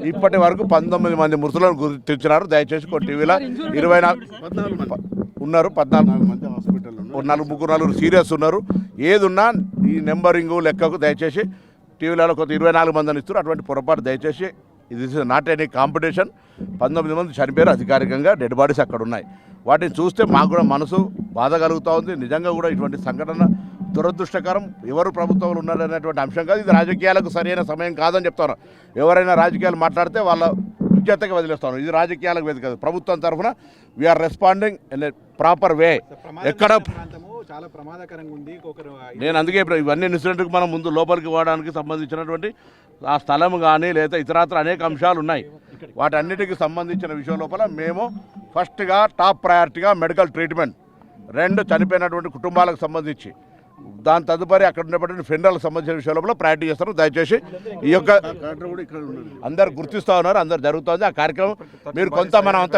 ఇప్పటి వరకు 19 మంది మృతులను గుర్తించినారు. దయచేసి కొన్ని టీవీలో 24 ఉన్నారు, 14 మంది హాస్పిటల్, ముగ్గురు సీరియస్ ఉన్నారు. ఏదున్నా ఈ నెంబరింగ్ లెక్కకు దయచేసి టీవీలలో కొంత 24 మందిని ఇస్తారు. అటువంటి పొరపాటు దయచేసి ఇది నాట్ ఎనీ కాంపిటీషన్. 19 మంది చనిపోయారు అధికారికంగా, డెడ్ బాడీస్ అక్కడ ఉన్నాయి. వాటిని చూస్తే మాకు కూడా మనసు బాధ కలుగుతూ ఉంది. నిజంగా కూడా ఇటువంటి సంఘటన దురదృష్టకరం. ఎవరు ప్రభుత్వంలో ఉన్నారనేటువంటి అంశం కాదు. ఇది రాజకీయాలకు సరైన సమయం కాదని చెప్తాను. ఎవరైనా రాజకీయాలు మాట్లాడితే వాళ్ళ విజ్ఞతగా వదిలేస్తాను. ఇది రాజకీయాలకు వేదిక కాదు. ప్రభుత్వం తరఫున we are responding in a proper way. ఎక్కడ చాలా ప్రమాదకరంగా ఉంది. నేను అందుకే ఇవన్నీ ఇన్సిడెంట్కి మనం ముందు లోపలికి పోవడానికి సంబంధించినటువంటి ఆ స్థలం కానీ లేదా ఇతరత్ర అనేక అంశాలు ఉన్నాయి. వాటన్నిటికి సంబంధించిన విషయం లోపల మేము ఫస్ట్గా టాప్ ప్రయారిటీగా మెడికల్ ట్రీట్మెంట్, 2 చనిపోయినటువంటి కుటుంబాలకు సంబంధించి, దాని తదుపరి అక్కడ ఉన్నటువంటి ఫెండర్లకు సంబంధించిన విషయం లోపల ప్రయారిటీ చేస్తారు. దయచేసి ఈ యొక్క అందరు గుర్తిస్తూ ఉన్నారు, అందరు జరుగుతుంది ఆ కార్యక్రమం. మీరు కొంత మనం